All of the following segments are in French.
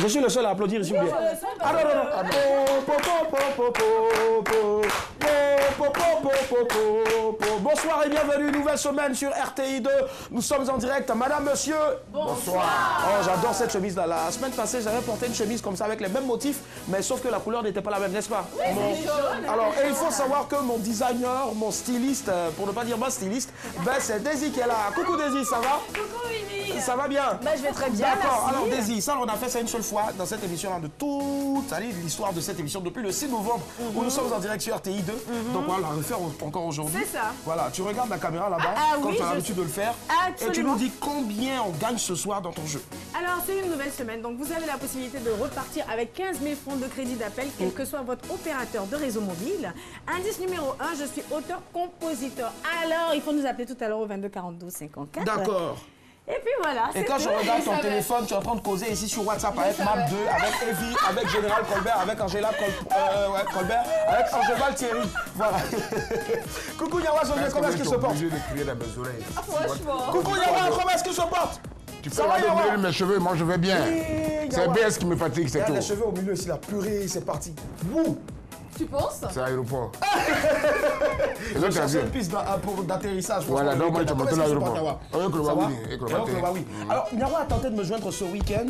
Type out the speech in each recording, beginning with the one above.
Je suis le seul à applaudir ici ou bien? Ah non, non, non. Bonsoir et bienvenue, nouvelle semaine sur RTI2. Nous sommes en direct. Madame, monsieur. Bonsoir. Oh, j'adore cette chemise-là. La semaine passée, j'avais porté une chemise comme ça avec les mêmes motifs, mais sauf que la couleur n'était pas la même, n'est-ce pas? Oui, Alors, et il faut savoir que mon designer, mon styliste, pour ne pas dire ma styliste, ben c'est Daisy qui est là. Coucou Daisy, ça va? Coucou Willy. Ça va bien? Bah, je vais très bien. D'accord, alors Daisy, ça on a fait ça une seule fois dans cette émission-là de toute l'histoire de cette émission depuis le 6 novembre où nous sommes en direct sur RTI2. Donc voilà, on va le faire encore aujourd'hui. C'est ça. Voilà, tu regardes la caméra là-bas, comme tu as l'habitude de le faire. Absolument. Et tu nous dis combien on gagne ce soir dans ton jeu. Alors, c'est une nouvelle semaine, donc vous avez la possibilité de repartir avec 15 000 francs de crédit d'appel, quel que soit votre opérateur de réseau mobile. Indice numéro 1, je suis auteur-compositeur. Alors, il faut nous appeler tout à l'heure au 22 42 54. D'accord. Et puis voilà. Et quand je regarde ton téléphone, tu es en train de causer ici sur WhatsApp avec Map 2, avec Evie, avec Général Colbert, avec Angela Colbert, avec Angela Thierry. Voilà. Coucou Yawa, comment est-ce qu'il se porte? Je suis obligé de crier dans mes oreilles. Franchement. Coucou Yawa, comment est-ce qu'il se porte? Tu peux regarder mes cheveux, moi je vais bien. C'est BS qui me fatigue, c'est tout. Les cheveux au milieu ici, la purée, c'est parti. Bouh! Tu penses? C'est l'aéroport. Je cherche une piste d'atterrissage. Voilà, donc moi je monte à l'aéroport. Oui. Alors, Nyawa a tenté de me joindre ce week-end,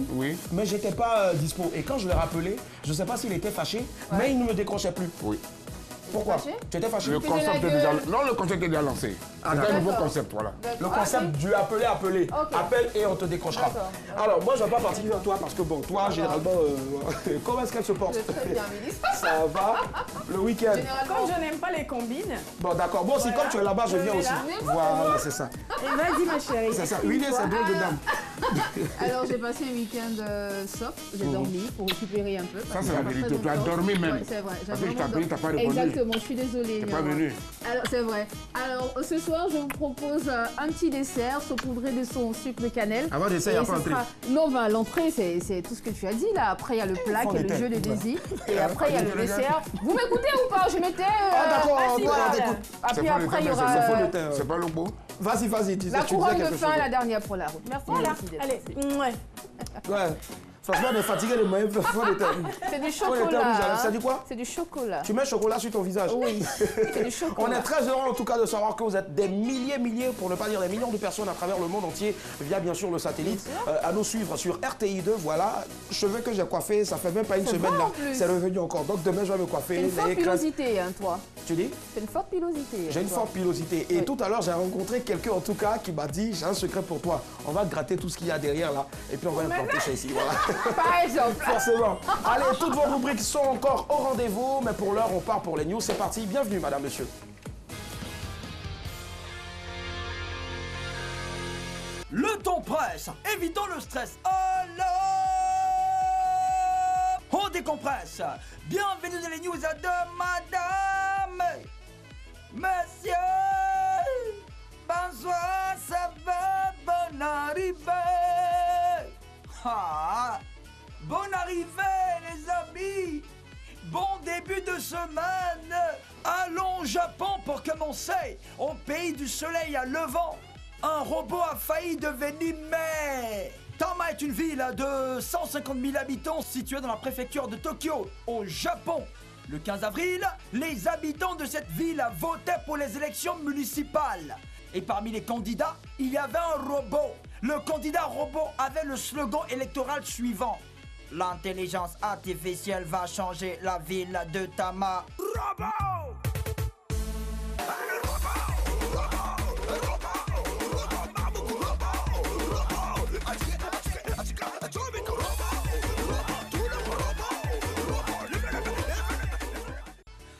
mais j'étais pas dispo. Et quand je l'ai rappelé, je sais pas s'il était fâché, mais il ne me décrochait plus. Oui. Pourquoi? Tu étais fâché? Le concept est déjà... Non, le concept est déjà lancé. C'est un nouveau concept, voilà. Le concept du appeler. Appelle et on te décrochera. Alors, moi, je ne vais pas partir vers toi parce que, bon, toi, généralement, comment est-ce qu'elle se porte? Très bien, Willy. Ça va? Le week-end? Comme je n'aime pas les combines. Bon, d'accord. Bon, si comme tu es là-bas, je viens aussi. Voilà, c'est ça. Et vas-y, ma chérie. C'est ça. Willy, c'est drôle de dame. Alors j'ai passé un week-end soft, j'ai dormi pour récupérer un peu. Ça c'est la vérité, tu as dormi même. Ouais, c'est vrai. Parce que je t'appelais, tu n'as pas répondu. Exactement, je suis désolée. Tu n'es pas venu. Alors c'est vrai. Alors ce soir je vous propose un petit dessert saupoudré de son sucre de cannelle. Avant dessert, il n'y a pas l'entrée. Non, ben, l'entrée c'est tout ce que tu as dit là. Après il y a le plat qui est le jeu de Daisy. Et après il y a le dessert. Vous m'écoutez ou pas? Je m'étais... Ah d'accord, on t'écoute. Puis après il y aura... C'est pas le beau. Vas-y, la couronne de fin, la dernière pour la route. Merci. Voilà, allez. Ouais. Franchement, on est fatigué de moyens. C'est du chocolat. Ça dit quoi? C'est du chocolat. Tu mets chocolat sur ton visage? Oui, c'est du chocolat. On est très heureux en tout cas de savoir que vous êtes des milliers, pour ne pas dire des millions de personnes à travers le monde entier, via bien sûr le satellite, à nous suivre sur RTI2. Voilà, cheveux que j'ai coiffés, ça fait même pas une semaine là. C'est revenu encore. Donc demain, je vais me coiffer. C'est une forte pilosité, hein, toi. Tu dis? C'est une forte pilosité. J'ai une forte pilosité. Et tout à l'heure, j'ai rencontré quelqu'un en tout cas qui m'a dit, j'ai un secret pour toi. On va gratter tout ce qu'il y a derrière là. Et puis on va implanter ça ici. Voilà. Par exemple. Forcément. Allez, toutes vos rubriques sont encore au rendez-vous. Mais pour l'heure, on part pour les news. C'est parti. Bienvenue, madame, monsieur. Le temps presse. Évitons le stress. Alors, on décompresse. Bienvenue dans les news de madame. Monsieur. Bonsoir, ça va, bonne arrivée. Ah, bonne arrivée les amis. Bon début de semaine. Allons au Japon pour commencer. Au pays du soleil à levant, un robot a failli devenir maire. Tama est une ville de 150 000 habitants située dans la préfecture de Tokyo, au Japon. Le 15 avril, les habitants de cette ville votaient pour les élections municipales. Et parmi les candidats, il y avait un robot. Le candidat robot avait le slogan électoral suivant. L'intelligence artificielle va changer la ville de Tama. Robot!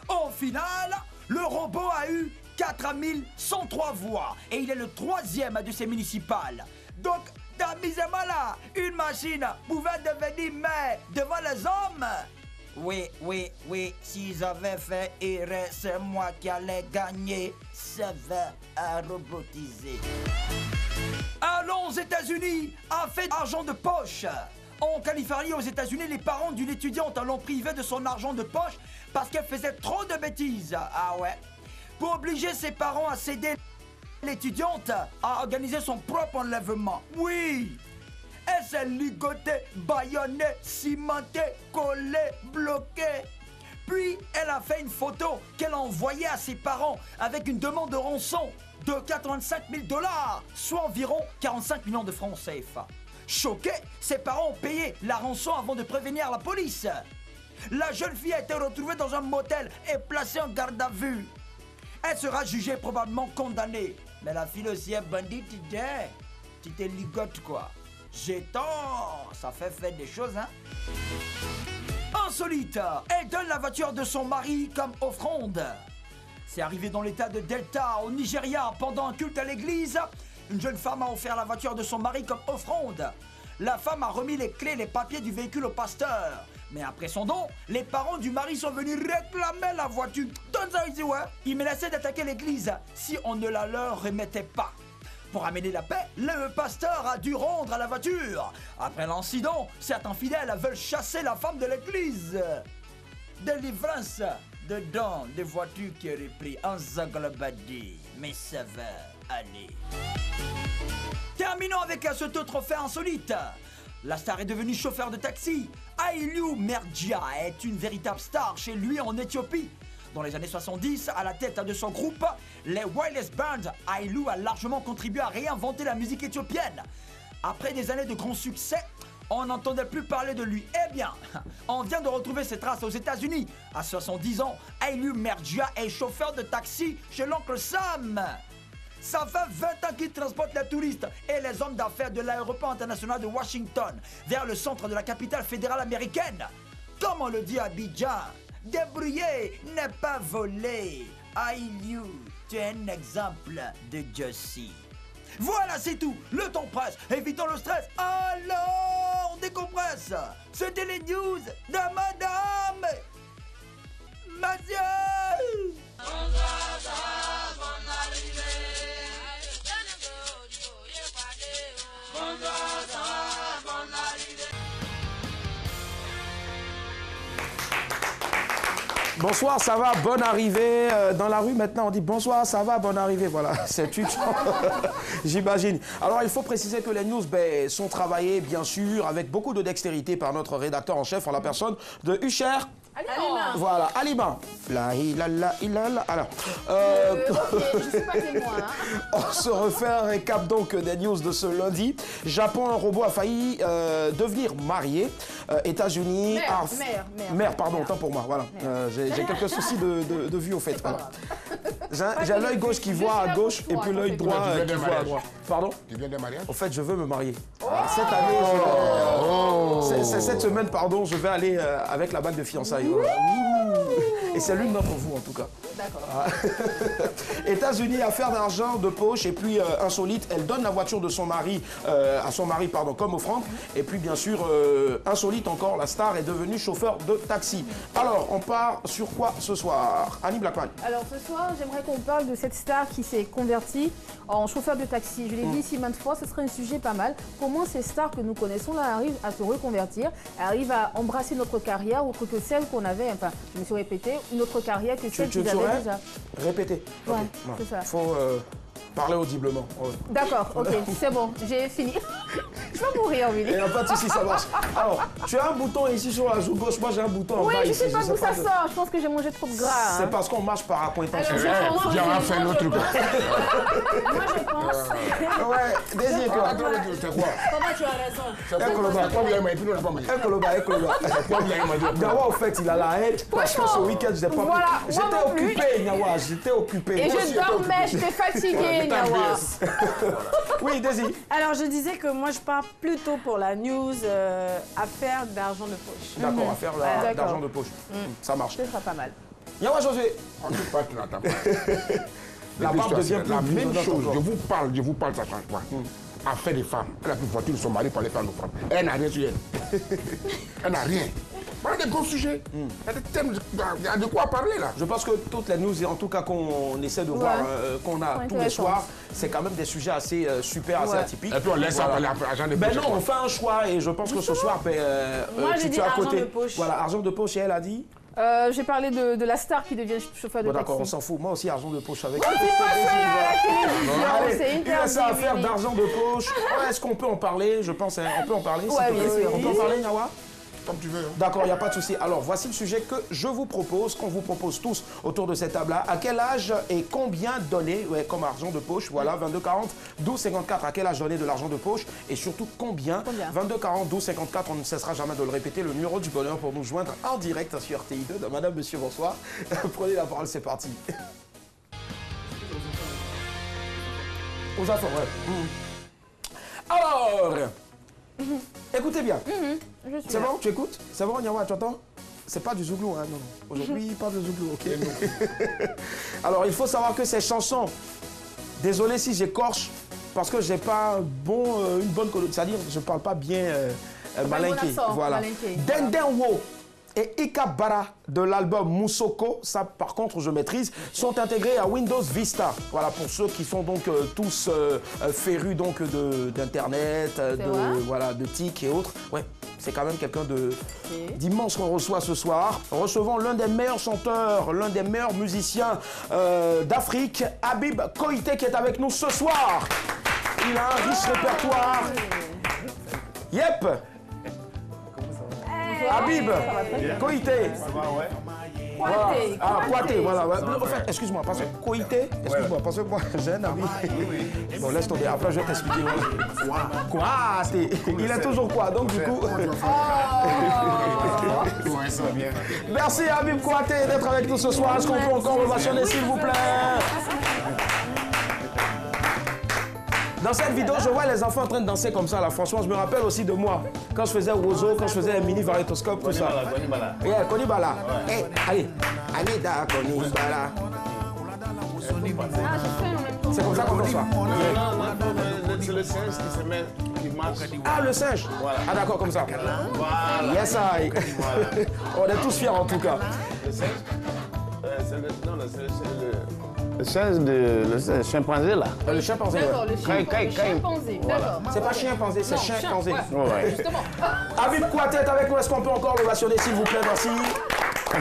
Au final, le robot a eu 4103 voix et il est le 3e de ces municipales. Donc, amusez-moi là, une machine pouvait devenir maire devant les hommes. Oui, s'ils avaient fait erreur, c'est moi qui allais gagner. Ça va à robotiser. Allons aux États-Unis, a fait argent de poche. En Californie, aux États-Unis, les parents d'une étudiante l'ont privée de son argent de poche parce qu'elle faisait trop de bêtises. Ah ouais. Pour obliger ses parents à céder, l'étudiante a organisé son propre enlèvement. Oui. Elle s'est ligotée, bâillonnée, cimentée, collée, bloquée. Puis, elle a fait une photo qu'elle a envoyée à ses parents avec une demande de rançon de 85 000 $, soit environ 45 millions de francs CFA. Choqués, ses parents ont payé la rançon avant de prévenir la police. La jeune fille a été retrouvée dans un motel et placée en garde à vue. Elle sera jugée, probablement condamnée. Mais la fille aussi est bandite, tu te ligotes quoi. Jeton, ça fait des choses, hein. Insolite, elle donne la voiture de son mari comme offrande. C'est arrivé dans l'état de Delta, au Nigeria, pendant un culte à l'église. Une jeune femme a offert la voiture de son mari comme offrande. La femme a remis les clés et les papiers du véhicule au pasteur. Mais après son don, les parents du mari sont venus réclamer la voiture. Donne ça ici, ouais. Ils menaçaient d'attaquer l'église si on ne la leur remettait pas. Pour amener la paix, le pasteur a dû rendre à la voiture. Après l'incident, certains fidèles veulent chasser la femme de l'église. Délivrance dedans des voitures qui auraient pris un Zaglabadi. Mais ça va aller. Terminons avec ce autre fait insolite. La star est devenue chauffeur de taxi. Aylu Mergia est une véritable star chez lui en Éthiopie. Dans les années 70, à la tête de son groupe, les Wireless Band, Aylu a largement contribué à réinventer la musique éthiopienne. Après des années de grands succès, on n'entendait plus parler de lui. Eh bien, on vient de retrouver ses traces aux États-Unis. À 70 ans, Aylu Mergia est chauffeur de taxi chez l'oncle Sam. Ça fait 20 ans qu'il transporte les touristes et les hommes d'affaires de l'aéroport international de Washington vers le centre de la capitale fédérale américaine. Comme on le dit à Abidjan, débrouiller n'est pas voler. Aylu, tu es un exemple de Josie. Voilà, c'est tout. Le temps presse. Évitons le stress. Alors, on décompresse. C'était les news de Madame Mathieu. Bonsoir, ça va, bonne arrivée. Dans la rue, maintenant, on dit bonsoir, ça va, bonne arrivée. Voilà, c'est une j'imagine. Alors, il faut préciser que les news sont travaillées, bien sûr, avec beaucoup de dextérité par notre rédacteur en chef, en la personne de Usher. Alima. Voilà, Alima. La ilala. Alors, Ok, je suis pas témoin. Hein. on se refait un récap donc des news de ce lundi. Japon, un robot a failli devenir marié. États-Unis. Mère, pardon, autant pour moi. Voilà. J'ai quelques soucis de vue au fait. Voilà. J'ai l'œil gauche qui voit à gauche et puis l'œil droit qui voit à droite. Pardon? Tu viens de mariage? Au fait, je veux me marier. Cette année, c'est cette semaine, pardon, je vais aller avec la bague de fiançailles. Et c'est l'une d'entre vous, en tout cas. D'accord. États-Unis, affaire d'argent de poche et puis insolite, elle donne la voiture de son mari à son mari, pardon, comme offrande. Et puis bien sûr, insolite encore, la star est devenue chauffeur de taxi. Alors, on part sur quoi ce soir? Annie Blackman. Alors ce soir, j'aimerais qu'on parle de cette star qui s'est convertie en chauffeur de taxi. Je l'ai dit ici maintes fois, ce serait un sujet pas mal. Comment ces stars que nous connaissons là arrivent à se reconvertir, arrivent à embrasser notre carrière autre que celle qu'on avait, enfin, je me suis répété, une autre carrière que celle qu'ils avaient déjà. Répétez. Ouais, okay. c'est ça. Il faut parler audiblement. Ouais. D'accord, ok, c'est bon, j'ai fini. Je vais mourir, Willy. Il n'y a pas de souci, ça marche. Alors, tu as un bouton ici sur la joue gauche, moi j'ai un bouton en bas ici. Oui, je sais pas d'où ça sort, je pense que j'ai mangé trop de gras. C'est parce qu'on marche par accointance. Tu as fait l'autre. Moi, je pense. Ouais, désir quoi. C'est quoi? Comment tu as raison? C'est quoi bien aimé? Et puis nous, on n'a pas mangé. Un coloba. C'est quoi bien aimé? Nyawa, au fait, il a la haine parce que ce week-end, je n'ai pas Voilà, pu. J'étais occupé, Nyawa, j'étais occupé. Et je dormais, j'étais fatiguée, Nyawa. Oui, Désir. Alors, je disais que moi, je pars plutôt pour la news affaire d'argent de poche. D'accord, affaire D'accord. d'argent de poche. Ça marche. Ce sera pas mal. Nyawa José. En tout cas, tu n'attends pas. La barbe devient plus la même grisonnante chose. encore. Je vous parle, ça change pas. Affaire des femmes. Elle a pris voiture de son mari pour aller faire nos femmes. Elle n'a rien sur elle. Elle n'a rien. Voilà des gros sujets. Il y a des thèmes, il y a de quoi parler là. Je pense que toutes les news, en tout cas qu'on essaie de voir, qu'on a tous les soirs, c'est quand même des sujets assez super, assez atypiques. Et puis on laisse ça pour l'argent de poche. Ben non, on fait un choix et je pense que ce soir, Moi, j'ai tu dit es à argent côté. de poche. Voilà, argent de poche et elle a dit J'ai parlé de la star qui devient chauffeur de Bon, taxi. d'accord, on s'en fout. Moi aussi, argent de poche avec. C'est pas ça, Allez, c'est il reste à faire interdit. d'argent de poche. Ouais, est-ce qu'on peut en parler? Je pense, hein, on peut en parler. s'il Ouais, te bien plaît. sûr. On peut en parler, Nawa? Comme tu veux. Hein. D'accord, il n'y a pas de souci. Alors, voici le sujet que je vous propose, qu'on vous propose tous autour de cette table-là. À quel âge et combien donner comme argent de poche? Voilà, 22 40 12 54. À quel âge donner de l'argent de poche? Et surtout, combien? 22 40 12 54. On ne cessera jamais de le répéter. Le numéro du bonheur pour nous joindre en direct sur RTI2. De Madame, Monsieur, bonsoir. Prenez la parole, c'est parti. Aux enfants, ouais. Alors, écoutez bien. Je suis C'est là. bon, tu écoutes? C'est bon, Nyawa, tu entends? C'est pas du zouglou, hein, non. Aujourd'hui, pas de zouglou, ok? Alors, il faut savoir que ces chansons, désolé si j'écorche, parce que j'ai pas une bonne colonie, c'est-à-dire je parle pas bien malinké. accent, Voilà. malinké. Dendenwo et Ikabara de l'album Musoko, ça par contre je maîtrise, sont intégrés à Windows Vista. Voilà, pour ceux qui sont donc tous férus donc d'internet, voilà, de TIC et autres. Ouais, c'est quand même quelqu'un d'immense qu'on reçoit ce soir. Recevons l'un des meilleurs chanteurs, l'un des meilleurs musiciens d'Afrique, Habib Koité, qui est avec nous ce soir. Il a un riche répertoire. Yep. Habib Koité. Voilà. Ah, Kouaté, voilà. Ouais. En fait, excuse-moi, parce que Koité, excuse-moi, parce que moi, j'ai un ami. Bon, laisse tomber, après je vais t'expliquer. Voilà. Kouaté. Il est toujours quoi, donc du coup. Merci Habib Kouaté d'être avec nous ce soir. Est-ce qu'on peut encore ovationner, s'il vous plaît? Dans cette vidéo, je vois les enfants en train de danser comme ça, là. Franchement, je me rappelle aussi de moi. Quand je faisais Rozo, quand je faisais un mini variétoscope, tout ça. Yeah, Konibala. Hey, allez. Anida Konibala. C'est comme ça qu'on danse, ça. C'est le singe qui se met, qui marche. Ah, le singe. Voilà. Ah, d'accord, comme ça. Voilà. Yes, I. On est tous fiers, en tout cas. Le singe, c'est le chimpanzé là. Le chimpanzé, D'accord, ouais. le chimpanzé. D'accord. C'est pas chimpanzé, c'est chimpanzé. Ouais. Justement. Habib Kouaté est avec nous. Est-ce qu'on peut encore l'ovationner, s'il vous plaît? Merci.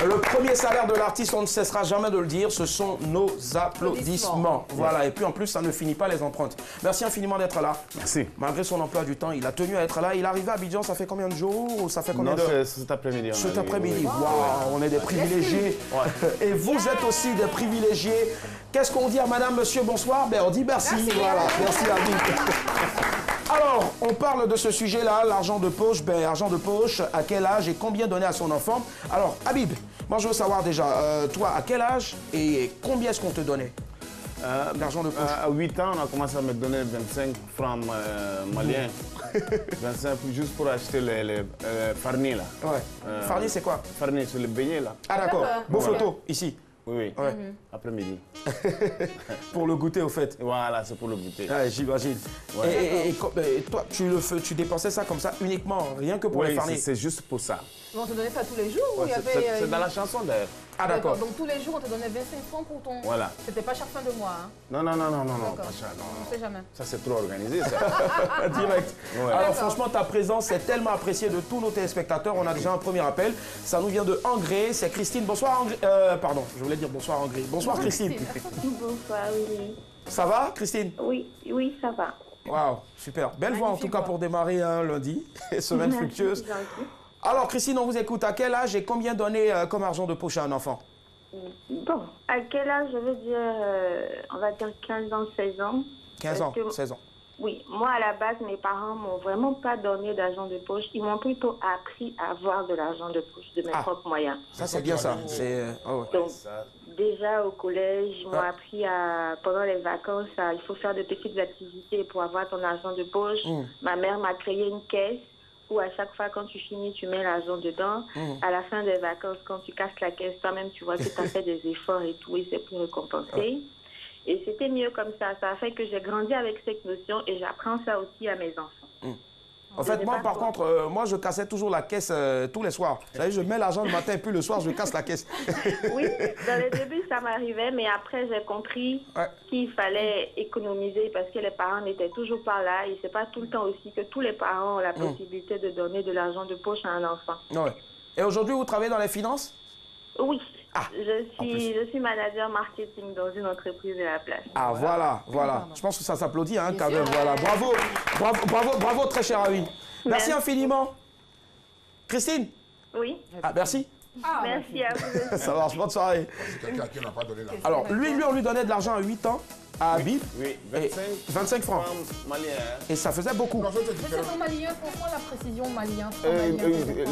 Le premier salaire de l'artiste, on ne cessera jamais de le dire, ce sont nos applaudissements. Voilà, et puis en plus, ça ne finit pas les empreintes. Merci infiniment d'être là. Merci. Malgré son emploi du temps, il a tenu à être là. Il est arrivé à Abidjan, ça fait combien de jours ou ça fait combien Non, d'heures? c'est cet après-midi. Cet après-midi. Waouh, on est des privilégiés. Et vous êtes aussi des privilégiés. Qu'est-ce qu'on dit à madame, monsieur, bonsoir? Ben, on dit merci. Voilà, merci Habib. Alors, on parle de ce sujet-là, l'argent de poche. Ben, argent de poche, à quel âge et combien donner à son enfant? Alors, Habib, moi je veux savoir déjà, toi, à quel âge et combien est-ce qu'on te donnait d'argent de poche? À 8 ans, on a commencé à me donner 25 francs maliens. 25 juste pour acheter les farnis là. Ouais. Farni, c'est quoi? Farnis, c'est le beignet là. Ah d'accord, beau Voilà. photo, ici. Oui, oui. Ouais. Après-midi. Pour le goûter au fait. Voilà, c'est pour le goûter. Ouais, j'imagine. Ouais. Et toi, tu dépensais ça comme ça uniquement, rien que pour les Oui, farnis? c'est juste pour ça. On te donnait ça tous les jours ou il y Ouais, avait... c'est dans la chanson d'ailleurs. Ah d'accord. Donc tous les jours, on te donnait 25 francs pour ton... Voilà. C'était pas chaque fin de mois, hein? Non, pas D'accord. ça, non. On sait jamais. Ça, c'est trop organisé, ça. Direct. Ouais. Alors D'accord. franchement, ta présence est tellement appréciée de tous nos téléspectateurs. On a déjà un premier appel. Ça nous vient de Angré. C'est Christine. Bonsoir Angré. Pardon, je voulais dire bonsoir Angré. Bonsoir Christine. Bonsoir, oui. Ça va Christine? Oui, oui, ça va. Waouh, super. Belle voix en tout cas pour démarrer un lundi. Semaine fructueuse. C'est gentil. Alors Christine, on vous écoute. À quel âge et combien donner comme argent de poche à un enfant? Bon, à quel âge je veux dire, on va dire 15 ans, 16 ans. 15 ans, Parce que- 16 ans. Oui, moi à la base, mes parents m'ont vraiment pas donné d'argent de poche. Ils m'ont plutôt appris à avoir de l'argent de poche de mes Ah. propres moyens. Ça c'est bien ça. C'est ouais. Donc, déjà au collège, ils m'ont Ouais. appris pendant les vacances, il faut faire de petites activités pour avoir ton argent de poche. Ma mère m'a créé une caisse où à chaque fois quand tu finis, tu mets l'argent dedans. À la fin des vacances, quand tu casses la caisse, toi-même, tu vois que tu as fait des efforts et tout, et c'est pour récompenser. Et c'était mieux comme ça. Ça a fait que j'ai grandi avec cette notion et j'apprends ça aussi à mes enfants. En fait, sais moi, pas par toi. contre, moi, je cassais toujours la caisse tous les soirs. Vous savez, je mets l'argent le matin et puis le soir, je casse la caisse. Oui, dans les débuts, ça m'arrivait, mais après, j'ai compris Ouais. qu'il fallait économiser parce que les parents n'étaient toujours pas là. Et c'est pas tout le temps aussi que tous les parents ont la possibilité de donner de l'argent de poche à un enfant. Ouais. Et aujourd'hui, vous travaillez dans les finances? Oui. Ah, je suis manager marketing dans une entreprise de la place. Ah, voilà. Je pense que ça s'applaudit, hein, quand même. Voilà. Bravo, très cher ami. Merci infiniment. Christine? Oui. Ah, merci. Merci à vous. Ça marche, bonne soirée. C'est quelqu'un qui n'a pas donné l'argent. Alors, lui, on lui donnait de l'argent à 8 ans, à Habib. Oui, Et 25 francs. Malien. Hein. Et ça faisait beaucoup. Non, ça, c'est C'est différent. en malien, pourquoi la précision malien,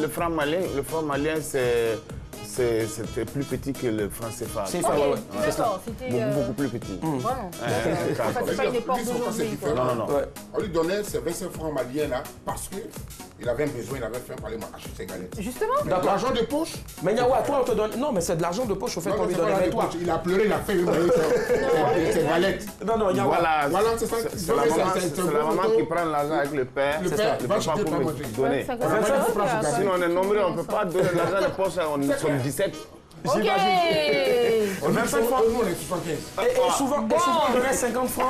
Le franc malien, c'était plus petit que le franc CFA. C'est Ok, ça, ouais. d'accord, c'était... Beaucoup plus petit. Vraiment. Ouais, En fait, c'est pas une époque Lui, son cas, c'est d'aujourd'hui, quoi. différent. Non. Ouais. On lui donnait ces 25 francs maliens là parce qu'il avait un besoin, il avait faim pour aller acheter ses galettes. Justement. D'accord. L'argent de poche? Mais Nyawa, toi, on te donne. Non, mais c'est de l'argent de poche au fait Non, qu'on lui c'est pas donnait. l'argent Mais de toi. poche. Il a pleuré, il a fait ses galettes. Non, Nyawa. Voilà, c'est ça. C'est la maman qui prend l'argent avec le père. Le C'est père ça. Le va papa acheter pour pas me manger. donner. 25 francs. Si on est nombreux, on ne peut pas donner l'argent de poche, on est 17. Ok. On dit 25 francs. Nous, on est 75. Et souvent, on donnait 50 francs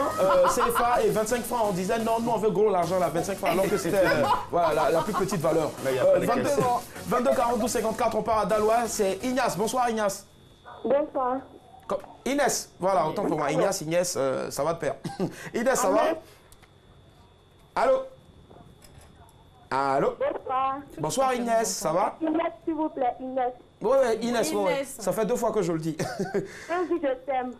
CFA et 25 francs, on disait non, nous on veut gros l'argent là, 25 francs, alors que c'était voilà, la plus petite valeur. 22 42 54, on part à Dalois, c'est Ignace. Bonsoir Ignace. Bonsoir. Inès, voilà, autant pour moi. Ignace, ça va de pair. Inès, ça va? Allô? Allô? Bonsoir. Bonsoir Inès, ça va? Inès, s'il vous plaît, Inès. Ouais, Inès, ouais. Inès. Ça fait 2 fois que je le dis. Jésus, je t'aime.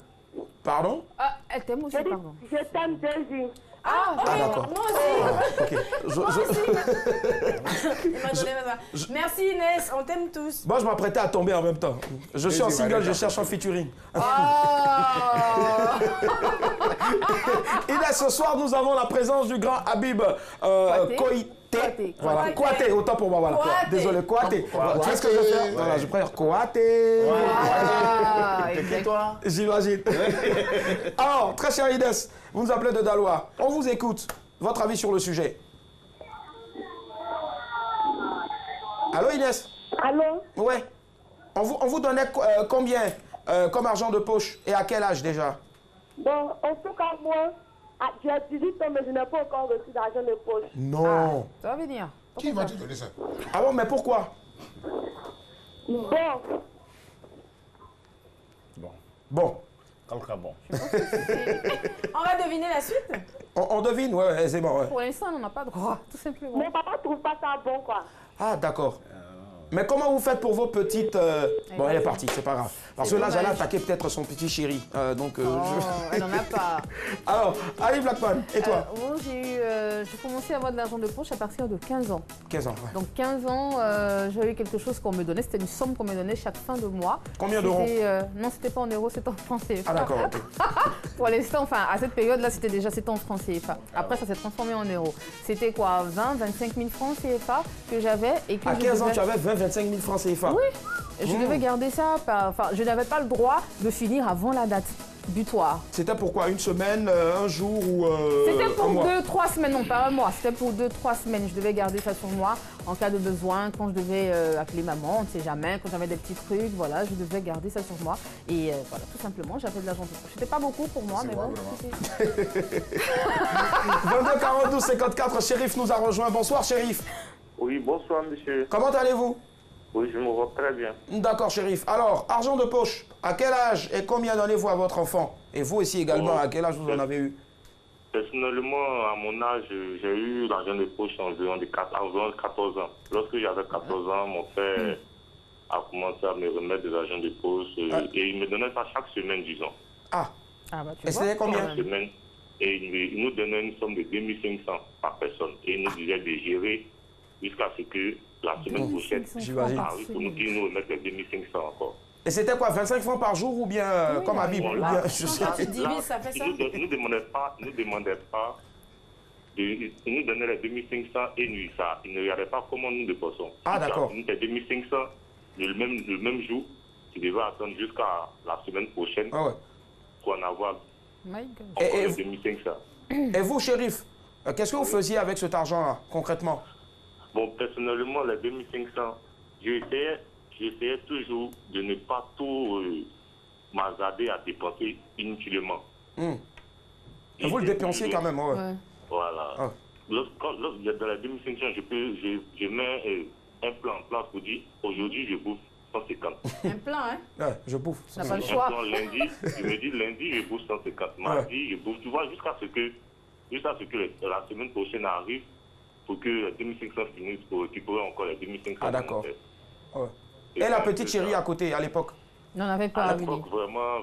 Pardon? Ah, elle t'aime aussi, Je dis, pardon. je t'aime, Jésus. Ah, d'accord. Moi aussi. Ok. Il m'a donné ma- Merci Inès, on t'aime tous. Moi, je m'apprêtais à tomber en même temps. Je suis en single, je cherche un featuring. Ah. Inès, ce soir, nous avons la présence du grand Habib Koité. Kouyaté. Voilà, Kouyaté, autant pour moi, voilà. Kouyaté. Désolé, Kouyaté. Voilà, tu sais ce que je vais faire? Voilà, je préfère Kouyaté. Ah, Et toi? J'imagine. Alors, très cher Inès, vous nous appelez de Dalois. On vous écoute. Votre avis sur le sujet. Allô Inès? Allô? Ouais. On vous donnait combien comme argent de poche et à quel âge déjà? Bon, en tout cas, moi, j'ai 18 ans, mais je n'ai pas encore reçu d'argent de poche. Non. Ça va venir. Qui va te donner ça? Ah bon, mais pourquoi? Bon, Bon, Calca bon. On va deviner la suite. on devine, ouais, aisément, ouais. Pour l'instant, on n'en a pas droit, tout simplement. mon papa trouve pas ça bon, quoi. Ah, d'accord. Mais comment vous faites pour vos petites... Bon, elle est partie, c'est pas grave. Parce que là, dommage. j'allais attaquer peut-être son petit chéri. Donc, Oh, elle n'en a pas. Alors, Ali Blackman, et toi? Moi, j'ai commencé à avoir de l'argent de poche à partir de 15 ans. 15 ans, ouais. Donc 15 ans, j'avais eu quelque chose qu'on me donnait, c'était une somme qu'on me donnait chaque fin de mois. Combien d'euros? Non, c'était pas en euros, c'était en francs CFA. Ah, d'accord, ok. Pour l'instant, enfin, à cette période-là, c'était en francs CFA. Après, ça s'est transformé en euros. C'était quoi, 20, 25 000 francs CFA que j'avais et que À je 15 ans, devais- tu avais 20-25 000 francs CFA. Oui, je devais garder ça. Enfin, je n'avais pas le droit de finir avant la date butoir. C'était pour quoi? Une semaine, un jour ou C'était un pour mois? 2-3 semaines, non pas un mois, c'était pour 2-3 semaines. Je devais garder ça sur moi en cas de besoin, quand je devais appeler maman, on ne sait jamais, quand j'avais des petits trucs, voilà, je devais garder ça sur moi. Et voilà, tout simplement, j'avais de l'argent de poche. C'était pas beaucoup pour moi, mais vrai, bon, vraiment. c'était... 22 42 54, Chérif nous a rejoint. Bonsoir, Chérif. Oui, bonsoir monsieur. Comment allez-vous? Oui, je me vois très bien. D'accord, Chérif. Alors, argent de poche, à quel âge et combien donnez-vous à votre enfant? Et vous aussi également, à quel âge vous en avez eu? Personnellement, à mon âge, j'ai eu l'argent de poche environ 14 ans. Lorsque j'avais 14 ans, mon père a commencé à me remettre des argent de poche et il me donnait ça chaque semaine, disons. Ah, Ah bah tu et vois. c'était combien? Chaque semaine. Et il nous donnait une somme de 2500 par personne. Et il nous disait de gérer jusqu'à ce que la semaine prochaine, J'imagine. pour nous dire nous remettre les 2500 encore. Et c'était quoi, 25 francs par jour ou bien comme à Bible? bon, Ou là, bien, je sais. Quand tu divises, ça fait ça. Il nous demandait pas, il nous donnait les 2500 et nuit ça. Il ne regardait pas comment nous dépensons. Ah, d'accord. Il nous donnait 2500 le même jour. Il devait attendre jusqu'à la semaine prochaine Ah ouais. pour en avoir My God. encore Et- les 2500. Et vous, Chérif, qu'est-ce que vous faisiez avec cet argent-là, concrètement? Bon, personnellement, les 2500, j'essayais toujours de ne pas tout m'hazarder à dépenser inutilement. Et vous le dépensiez quand même, ouais. Ouais. Voilà. Ah. Lorsque dans la 2500, je mets un plan en place pour dire aujourd'hui je bouffe 150. Un plan, hein? Ouais, je bouffe. n'a pas le choix. Donc, lundi, je me dis lundi, je bouffe 150. Mardi, je bouffe, tu vois, jusqu'à ce que la semaine prochaine arrive pour que les 2500 finissent pour récupérer encore les 2500. Ah, d'accord. Ouais. Et la petite chérie à côté, à l'époque? Non, on n'avait pas. À l'époque, vraiment,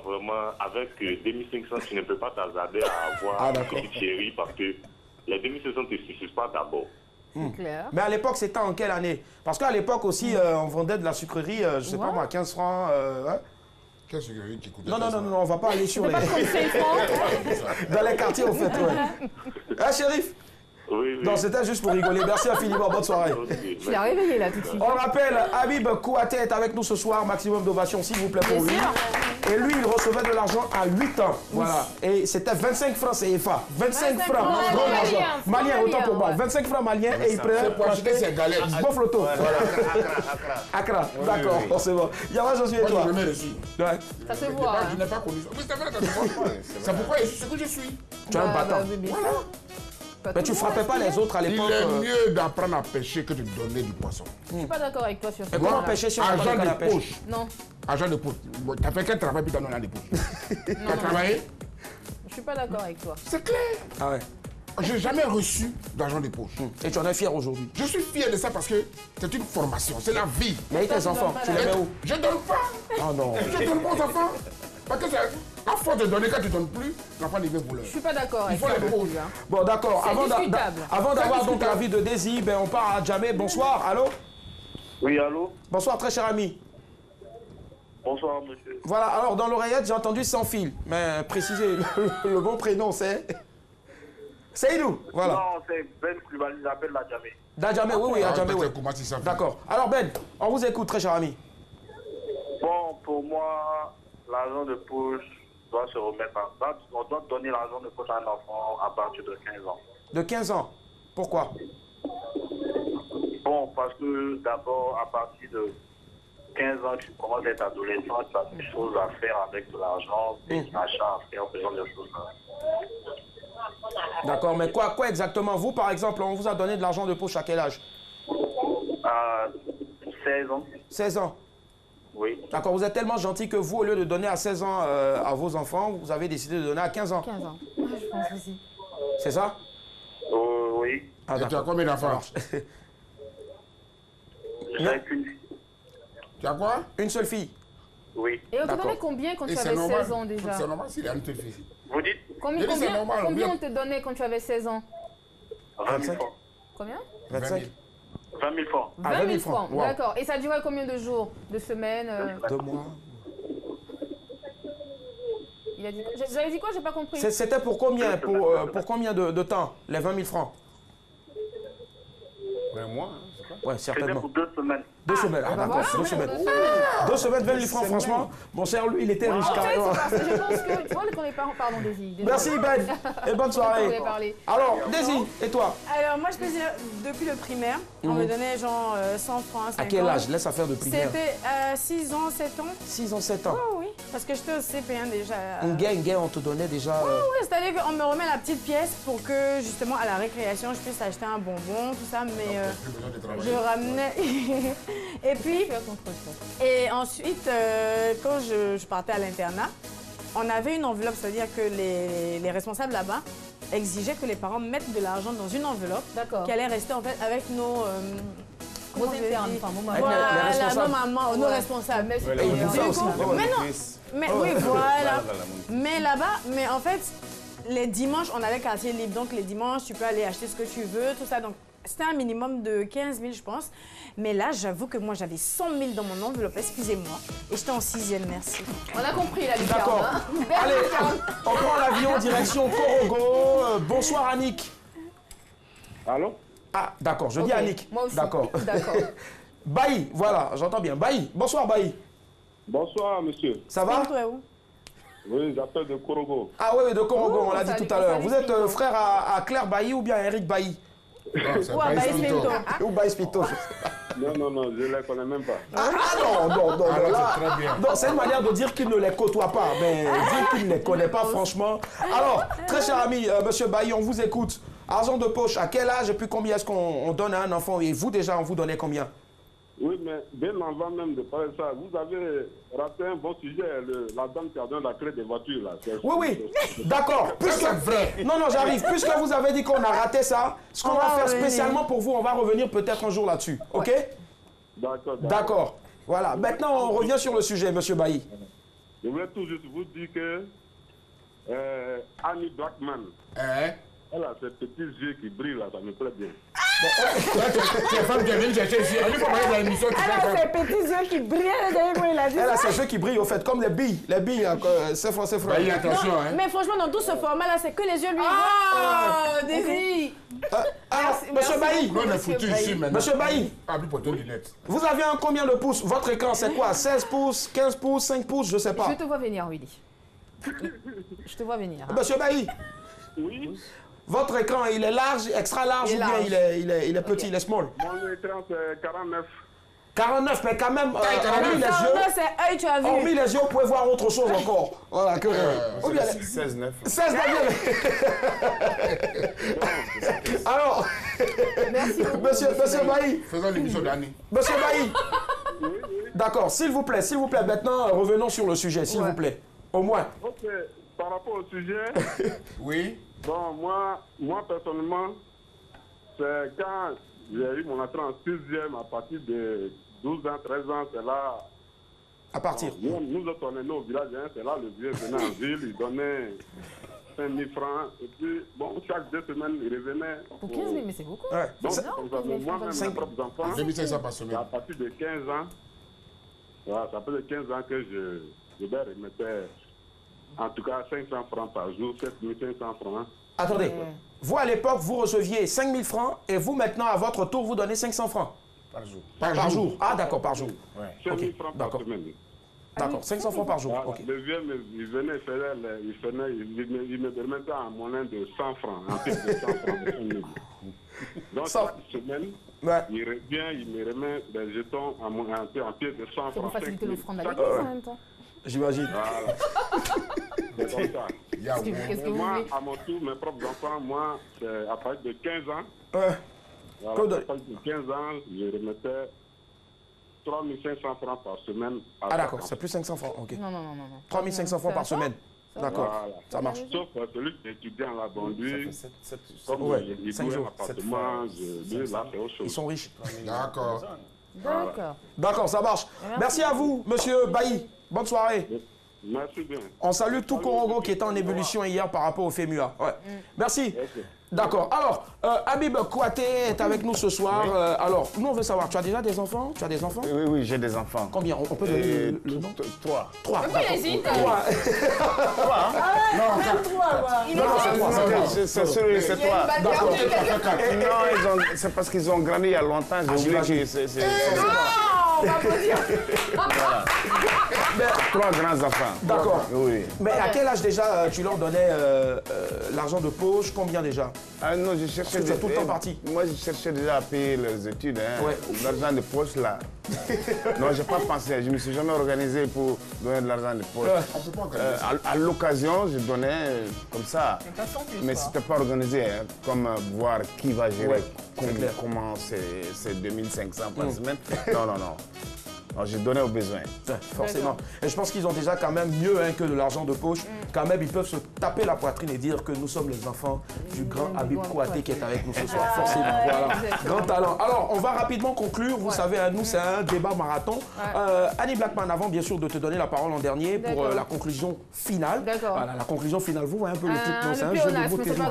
avec 2500, tu ne peux pas t'hasarder à avoir une petite chérie parce que les 2500 ne te suffisent pas d'abord. Clair. Mais à l'époque, c'était en quelle année? Parce qu'à l'époque aussi, on vendait de la sucrerie, je ne sais pas moi, 15 francs. Hein? Quelle sucrerie qui coûte? Non, on ne va pas aller sur les... Pas 35 francs. Dans les quartiers, au fait, ouais. Hein, shérif? Oui. Non, c'était juste pour rigoler. Merci infiniment, bonne soirée. Je l'ai réveillé là tout de suite. On rappelle, Habib Kouaté est avec nous ce soir, maximum d'ovation s'il vous plaît pour lui. Et lui, il recevait de l'argent à 8 ans. Voilà. Et c'était 25 francs CFA. 25 francs. Grand argent. Malien, autant pour moi. 25 francs maliens et il prenait pour acheter ses galettes. Bof l'auto. Accra. D'accord, c'est bon. Yawa, je suis et toi. Je n'ai reçu. Ça se voit. Je n'ai pas connu ça. Oui, c'est vrai, ça se voit. C'est pourquoi je suis ce que je suis. Tu es un battant. Mais tu frappais pas les autres à l'époque. Il est mieux d'apprendre à pêcher que de donner du poisson. Je suis pas d'accord avec toi sur ça. Et comment pêcher si on n'a pas de canne à pêche? Non. Agent de poche. Tu as fait quel travail puis tu as donné des poches? Tu as travaillé? Je suis pas d'accord avec toi. C'est clair. Ah ouais. Je n'ai jamais reçu d'argent de poche. Et tu en es fier aujourd'hui? Je suis fier de ça parce que c'est une formation, c'est la vie. Mais tes enfants, tu les mets où? Je ne donne pas. Oh non. Je donne pas aux enfants. Parce que à force de donner, quand tu ne donnes plus, l'enfant devient voleur. Je suis pas d'accord avec Il faut toi. les poches. Bon, d'accord. discutable. Avant d'avoir donc discutable. l'avis de Daisy, ben, on part à Djamé. Bonsoir. Allô? Oui, allô? Bonsoir, très cher ami. Bonsoir, monsieur. Voilà, alors dans l'oreillette, j'ai entendu sans fil. Mais précisez le bon prénom, c'est... Seydou, voilà. Non, c'est Ben Koulibaly, j'appelle la Djamé. D'Adjamé, oui, Adjamé, oui. D'accord. D'accord. Alors Ben, on vous écoute, très cher ami. Bon, pour moi, l'argent de poche doit se remettre en place. On doit donner l'argent de poche à un enfant à partir de 15 ans. De 15 ans. Pourquoi? Bon, parce que d'abord, à partir de 15 ans, tu commences à être adolescent, tu as des choses à faire avec de l'argent, des achats à faire, ce genre de choses. D'accord, mais quoi exactement? Vous, par exemple, on vous a donné de l'argent de poche à quel âge? À 16 ans. 16 ans. Oui. D'accord, vous êtes tellement gentil que vous, au lieu de donner à 16 ans à vos enfants, vous avez décidé de donner à 15 ans. 15 ans. Ouais, je pense aussi. C'est ça? Oui. Ah, Et tu as combien d'enfants? J'ai qu'une fille. Tu as quoi? Une seule fille? Oui. Et on te D'accord. donnait combien quand Et tu c'est avais normal. 16 ans déjà? C'est normal s'il a une seule fille. Vous dites Combien, Je dis, c'est normal, combien bien. on te donnait quand tu avais 16 ans? 20 000 francs. Combien? 25? 20 000 francs. Ah, 20 000 francs. Wow. D'accord. Et ça durait combien de jours? De semaines 2 mois. Il a dit quoi? J'avais dit quoi? J'ai pas compris. C'était pour combien? Pour combien de temps? Les 20 000 francs? Ouais, moi, hein, c'est pas. Ouais, C'était certainement. pour 2 semaines. 2 semaines, ah, d'accord, voilà, 2 semaines. 2 semaines. 2 semaines, 20 000 francs, franchement. Mon cher, lui, il était riche En fait, carrément. c'est parce que je pense que... Tu vois, quand les parents... Pardon, Daisy. désolée. Merci Ben, et bonne Je soirée. voulais parler. Alors, Daisy, et toi? Alors, moi, je peux dire, depuis le primaire, on me donnait genre 100 francs, 50. À quel âge? Laisse affaire de primaire. C'était 6 ans, 7 ans. 6 ans, 7 ans. Oh oui, parce que j'étais au CP1 déjà. Un gain, on te donnait déjà... Oui, c'est-à-dire qu'on me remet la petite pièce pour que, justement, à la récréation, je puisse acheter un bonbon, tout ça, mais je ramenais... Et puis, et ensuite, quand je partais à l'internat, on avait une enveloppe, c'est-à-dire que les responsables là-bas exigeaient que les parents mettent de l'argent dans une enveloppe qui allait rester en fait avec nos... Vos internes, enfin, vos mamans. Avec les Voilà, responsables. nos mamans, nos responsables. Mais Ouais, les ils bouffaient aussi. Mais non, mais oui, voilà. Mais là-bas, mais en fait, les dimanches, on avait quartier libre. Donc, les dimanches, tu peux aller acheter ce que tu veux, tout ça. Donc, c'était un minimum de 15 000, je pense. Mais là, j'avoue que moi, j'avais 100 000 dans mon enveloppe, excusez-moi. Et j'étais en 6e, merci. On a compris la lucarne. D'accord. Hein. Allez, on prend l'avion, direction Korogo. Bonsoir Annick. Allô? Ah, d'accord, je dis Ok, Annick. moi aussi. D'accord. D'accord. Bailly, voilà, j'entends bien. Bailly, bonsoir Bailly. Bonsoir, monsieur. Ça va? Toi, où? Oui, j'appelle de Korogo. Ah oui, de Korogo, on l'a dit salut, tout à l'heure. salut, Vous êtes Pinto. frère à Claire Bailly ou bien à Eric Bailly? Ou à Baïs Pinto. Ou Bailly Spito? Non, je ne les connais même pas. Ah non, Alors, là, c'est très bien. non, c'est une manière de dire qu'il ne les côtoie pas, mais dire qu'il ne les connaît pas, franchement. Alors, très cher ami, monsieur Bailly, on vous écoute. Argent de poche, à quel âge et puis combien est-ce qu'on donne à un enfant? Et vous, déjà, on vous donnait combien? Oui, mais bien avant même de parler de ça, vous avez raté un bon sujet, la dame qui a donné la clé des voitures. Là. Oui, d'accord. C'est vrai. Non, j'arrive. Puisque vous avez dit qu'on a raté ça, ce qu'on va faire spécialement pour vous, on va revenir peut-être un jour là-dessus. OK? D'accord. Voilà. Maintenant, on revient sur le sujet, Monsieur Bailly. Je voulais tout juste vous dire que Annie Blackman, elle a ces petits yeux qui brillent là, ça me plaît bien. C'est la femme qui est venue chercher ici. Elle a ses petits yeux qui brillent. Il a dit elle a ses yeux qui brillent, au fait, comme les billes. Les billes, c'est français. Bailly, attention. Hein. Mais franchement, dans tout ce format-là, c'est que les yeux lui. Des filles. Monsieur Bailly. On est foutu ici maintenant. Monsieur Bailly. Vous avez un combien de pouces? Votre écran, c'est quoi? 16 pouces, 15 pouces, 5 pouces, je sais pas. Je te vois venir, Willy. Je te vois venir. Monsieur Bailly. Oui. Votre écran, il est large, extra large, ou bien il est petit, il est small? Mon écran, c'est 49. 49, mais quand même, hormis les yeux, c'est œil, tu as vu. Hormis les yeux, vous pouvez voir autre chose encore. Voilà, que... 16-9. 16 Alors, merci beaucoup, monsieur Bailly. Faisons l'émission d'Annie. Monsieur Bailly. D'accord, s'il vous plaît, maintenant, revenons sur le sujet, s'il vous plaît. Au moins. Ok, par rapport au sujet. Oui. Bon, moi personnellement, c'est quand j'ai eu mon entrée en 6e à partir de 12 ans, 13 ans, c'est là. À partir. Bon, nous autres, on est nés au village, hein, c'est là le vieux venait en ville, il donnait 5 000 francs. Et puis, bon, chaque 2 semaines, il revenait. Pour 15 000, mais c'est beaucoup. Ouais. Donc, moi-même, mes propres enfants, 2500 par semaine. à partir de 15 ans, voilà, ça fait 15 ans que je leur remettais. En tout cas, 500 francs par jour, 7500 francs. Attendez, vous à l'époque, vous receviez 5 000 francs et vous maintenant, à votre tour, vous donnez 500 francs. Par jour. Par jour. Ah, d'accord, par jour. Ouais. 5 000 francs par semaine. D'accord, 500 francs par jour. Voilà, Okay. le vieux, il venait, il me remettait en monnaie de 100 francs, en plus de 100 francs de 5 000. Donc, chaque semaine, il revient, il me remet des jetons en pièces de 100 francs. C'est pour faciliter l'offrande à Chaque l'église en même temps. J'imagine. Voilà. C'est comme ça. Qu'est-ce que vous Moi, voulez? à mon tour, mes propres enfants, moi, c'est à partir de 15 ans. Voilà, à partir de 15 ans, je remettais 3 500 francs par semaine. Ah d'accord, c'est plus 500 francs, ok. Non. 3 500 francs par semaine. D'accord, voilà. Ça marche. Sauf celui qui est étudiant là, bon, lui, comme ouais, il 5 loue un jours. appartement, lui, là, c'est autre chose. Ils sont riches. D'accord. D'accord, ça marche. Merci à vous, monsieur Bailly. Bonne soirée. Merci bien. On salue tout Corongo qui était en ébullition hier par rapport au FEMUA. Ouais. Merci. D'accord. Alors, Habib Kouaté est avec nous ce soir. Alors, nous, on veut savoir, tu as déjà des enfants? Tu as des enfants? Oui, j'ai des enfants. Combien? On peut donner le nom? 3. 3. Pourquoi il hésite? 3. C'est 3. Non, c'est parce qu'ils ont grandi il y a longtemps. J'ai oublié que c'est... On va pas dire. 3 grands enfants. D'accord. Oui. Mais à quel âge déjà tu leur donnais l'argent de poche? Combien déjà? Ah non, je cherchais... Parce que tu es tout le temps parti. Moi, je cherchais déjà à payer leurs études. Hein. Ouais. L'argent de poche, là. Non, je n'ai pas pensé. Je ne me suis jamais organisé pour donner de l'argent de poche. À l'occasion, je donnais comme ça. Mais ce n'était pas organisé. Hein, comme voir qui va gérer, comment c'est 2500 par semaine. Non. Alors, j'ai donné aux besoins. Forcément. Et je pense qu'ils ont déjà quand même mieux que de l'argent de poche. Quand même, ils peuvent se taper la poitrine et dire que nous sommes les enfants du grand Habib Kouaté qui est avec nous ce soir. Forcément. Voilà. Grand talent. Alors, on va rapidement conclure. Vous savez, nous, c'est un débat marathon. Annie Blackman, avant bien sûr de te donner la parole en dernier pour la conclusion finale. Voilà, la conclusion finale. Vous voyez un peu le truc. C'est un jeu de mots terrible.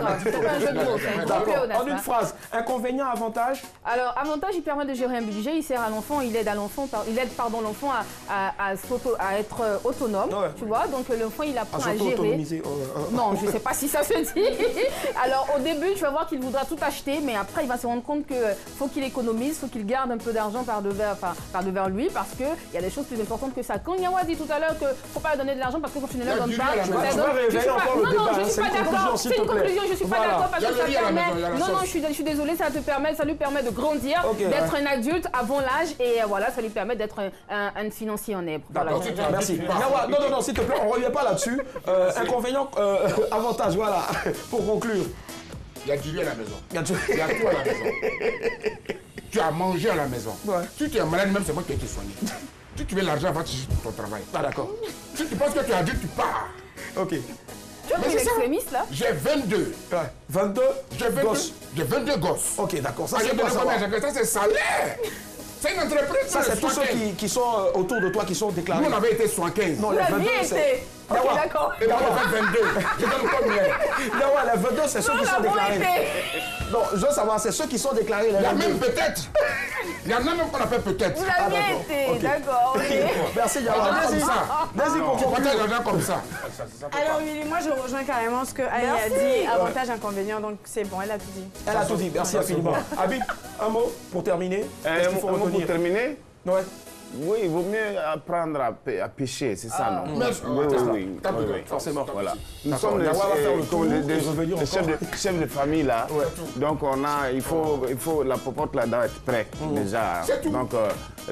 En une phrase, inconvénient, avantage? Alors, avantage, il permet de gérer un budget, il sert à l'enfant, il aide l'enfant à être autonome, tu vois, donc l'enfant il apprend à gérer. Non, je ne sais pas si ça se dit. Alors au début, tu vas voir qu'il voudra tout acheter, mais après il va se rendre compte qu'il faut qu'il économise, il faut qu'il garde un peu d'argent par devers lui, parce qu'il y a des choses plus importantes que ça. Quand Nyawa dit tout à l'heure qu'il ne faut pas donner de l'argent parce que quand tu ne leur donnes pas, tu non, je ne suis pas d'accord. C'est une conclusion, je ne suis pas d'accord parce que ça permet. Non, je suis désolée, ça lui permet de grandir, d'être un adulte avant l'âge et voilà, ça lui permet d'être un financier en herbe. Voilà, merci. Non, s'il te plaît, on ne revient pas là-dessus. Inconvénient, avantage, voilà, pour conclure. Il y a du riz à la maison. Il y a tout à la maison. tu as mangé à la maison. Ouais. Si tu es malade, même c'est moi qui ai été soigné. Si tu veux l'argent, va chercher ton travail. Ah d'accord. Si tu penses que tu as dit, tu pars. Ok. Tu es extrémiste là? J'ai 22. Ouais. 22 gosses. J'ai 22 gosses. Ok, d'accord. Ça, Ah, c'est quoi ça? ça, c'est salaire. C'est une entreprise. Ça, c'est tous ceux qui sont autour de toi qui sont déclarés. Nous, on avait été 75. Non, les 22, c'est... Ok, d'accord. Et moi, on fait 22. Je donne combien? Non, les 22, c'est ceux qui sont déclarés. Non, je veux savoir, c'est ceux qui sont déclarés. Il y a même peut-être. Il y en a même qu'on appelle peut-être. Vous aviez été, d'accord. Merci, Yawa. Vas-y, pour qu'on partage l'argent comme ça. Alors, Willy, moi, je rejoins carrément ce que Ali a dit. Avantage, inconvénient, donc c'est bon, elle a tout dit. Elle a tout dit, merci infiniment. Habib, un mot pour terminer. Un mot pour terminer? Ouais. Oui, il vaut mieux apprendre à pêcher, c'est ça, non? Oui, forcément. Voilà. Nous sommes des chefs de famille, là. Donc, il faut la popote, là, doit être prête, déjà. Donc,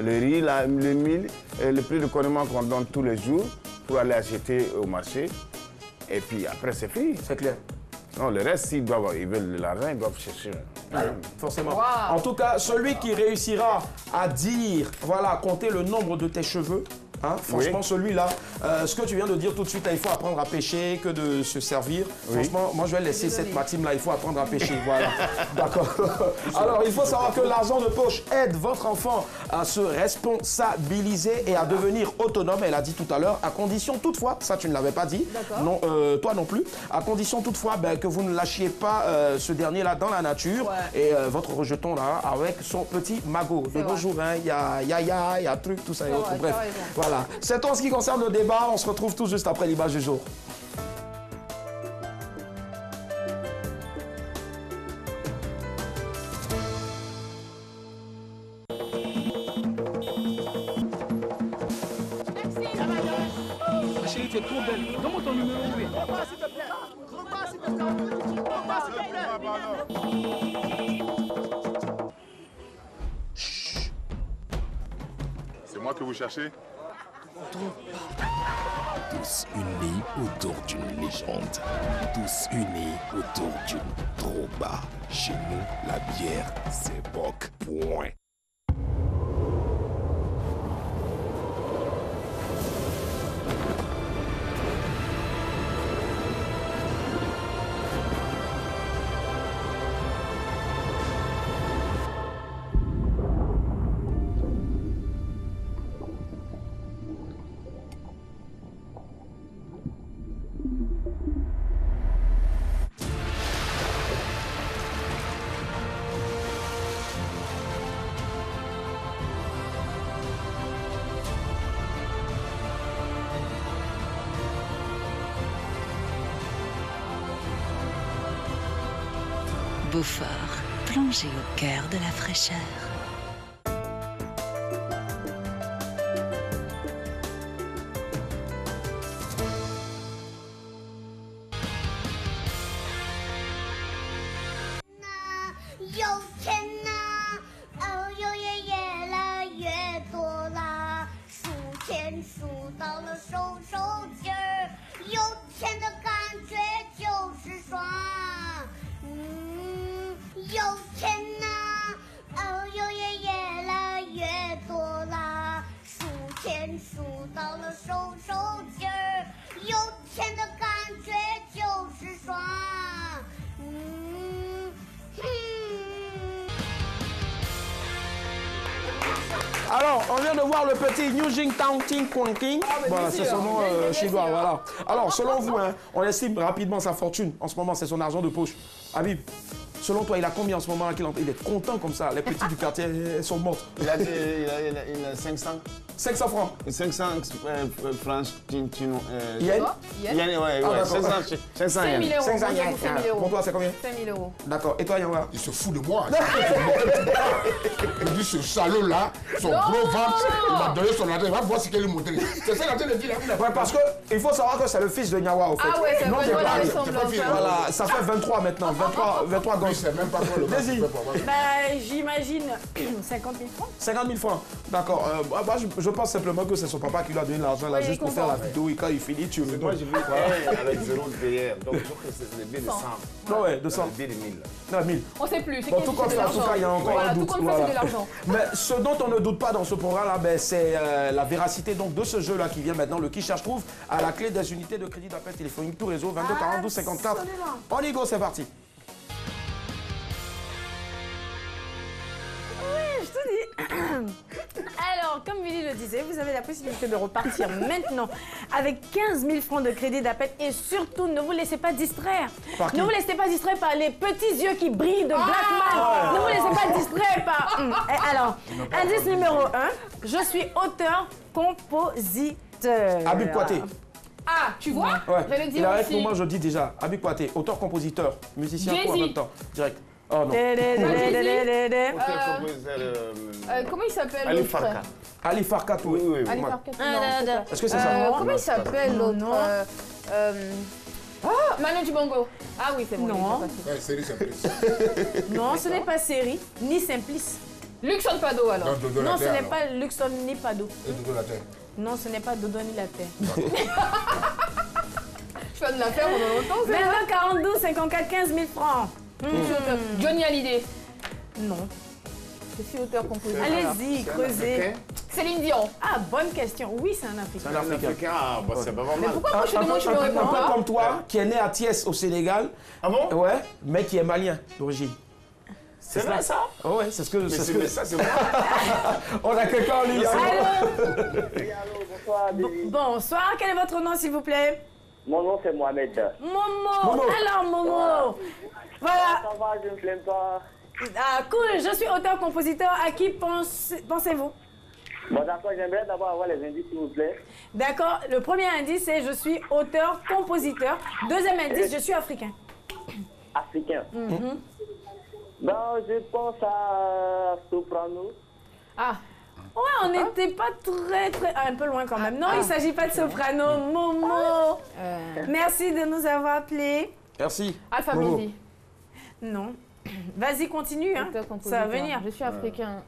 le riz, le mil, le prix de condiment qu'on donne tous les jours pour aller acheter au marché. Et puis, après, c'est fini. C'est clair. Non, le reste, s'ils veulent de l'argent, ils doivent chercher. Forcément. Wow. En tout cas, celui qui réussira à dire, voilà, compter le nombre de tes cheveux, hein, franchement, celui-là, ce que tu viens de dire tout de suite, il faut apprendre à pêcher que de se servir. Franchement, moi, je vais laisser cette maxime-là, il faut apprendre à pêcher. Voilà. D'accord. Alors, il faut savoir que l'argent de poche aide votre enfant à se responsabiliser et à devenir autonome, elle a dit tout à l'heure, à condition toutefois, ça tu ne l'avais pas dit, non, toi non plus, à condition toutefois que vous ne lâchiez pas ce dernier-là dans la nature et votre rejeton là avec son petit magot. De nos jours, il y a yaya, il y a truc, tout ça et autres. Bref, voilà. C'est tout en ce qui concerne le débat. On se retrouve tout juste après l'image du jour. Ma chérie, tu es trop belle. Donne-moi ton numéro, oui. C'est moi que vous cherchez? Tous unis autour d'une légende. Tous unis autour d'une trouba. Chez nous, la bière, c'est Bock. Point. Beaufort, plongé au cœur de la fraîcheur. Alors, on vient de voir le petit New Jing Tang Ting Kwang King. Voilà, c'est son nom chinois, voilà. Alors, selon vous, hein, on estime rapidement sa fortune. En ce moment, c'est son argent de poche. Habib, selon toi, il a combien en ce moment? Il est content comme ça. Les petits du quartier sont morts. Il a 500. 500 francs. 500 francs chino. Yen? Yen, ouais, 500 yens. 500 yens. Pour toi, c'est combien? 5 000 euros. D'accord. Et toi, Yawa? Il se fout de moi. Il dit ce salaud-là, son gros ventre, il m'a donné son argent. Il va voir ce qu'il lui montrer. C'est ça l'argent de dire. Ouais, parce qu'il faut savoir que c'est le fils de Nyawa, au fait. Ah ouais, c'est non, vrai, voilà, ça fait 23 maintenant. 23 gosses. sais même pas quoi le gars fait pour moi. Bah, j'imagine 50 000 francs. 50 000 francs. D'accord. Je pense simplement que c'est son papa qui lui a donné l'argent là, juste pour faire la vidéo et quand il finit, tu veux. Moi, j'ai vu avec 0 derrière. Donc, je crois que c'est le billet de 100. Non, ouais, de 100. Le billet de 1000. Non, 1000. On ne sait plus. Bon, tout comme ça, en tout cas, il y a encore un doute. Tout comme ça, c'est de l'argent. Mais ce dont on ne doute pas dans ce programme-là, ben, c'est la véracité donc, de ce jeu-là qui vient maintenant, le Qui cherche trouve, à la clé des unités de crédit d'appel téléphonique, tout réseau, 22 42 54. On y go, c'est parti. Oui, je te dis. Alors, comme Willy le disait, vous avez la possibilité de repartir maintenant avec 15 000 francs de crédit d'appel et surtout, ne vous laissez pas distraire. Ne vous laissez pas distraire par les petits yeux qui brillent de Blackman. Ne vous laissez pas distraire par... Alors, indice numéro 1, je suis auteur-compositeur. Habib Kouaté. Ah, tu vois? Ouais. J'allais Il dire arrive aussi. pour moi, je dis déjà. Habib Kouaté, auteur-compositeur, musicien tout en même temps. Direct. Oh non. Comment il s'appelle Ali l'autre frère? Farka. Ali Farka, tout. Oui, oui, Ali oui. Farka. Est-ce que c'est ça? Comment il s'appelle l'autre? Manu Dibongo. Ah oui, c'est bon. Non. Ouais, série Simplice. Non, ce n'est pas Série, ni Simplice. Luxon Pado alors. Non, ce n'est pas Luxon ni Pado. Et Dodo la terre. Non, ce n'est pas Dodo ni la terre. Je viens de la faire pendant longtemps. 22, 42, 54, 15 000 francs. Johnny Hallyday. Non. Je suis auteur-compositeur. Allez-y, creusez. Céline Dion. Ah, bonne question. Oui, c'est un Africain. C'est un Africain. Ah, bah, c'est pas vraiment. Mais pourquoi moi je suis de moi, je me Un réponds peu pas? comme toi, qui est né à Thiès au Sénégal. Ah bon? Ouais, mais qui est malien d'origine. C'est vrai ça? Oh ouais, c'est ce que... Mais c'est ça, c'est vrai. On a quelqu'un en ligne. Bonsoir, Bonsoir, quel est votre nom, s'il vous plaît? Mon nom c'est Mohamed. Momo. Alors, Momo. Voilà. Ça va, je ne me plains pas. Ah, cool. Je suis auteur-compositeur. À qui pensez-vous? Bon, d'accord, j'aimerais d'abord avoir les indices, s'il vous plaît. D'accord. Le premier indice, c'est je suis auteur-compositeur. Deuxième indice, je suis africain. Africain. Ben, je pense à Soprano. Ah. Ouais, on n'était pas très... un peu loin quand même. Non, il ne s'agit pas de Soprano. Momo. Merci de nous avoir appelés. Merci. Alpha Blondy. Non. Vas-y, continue. Hein. Ça va venir. Je suis africain.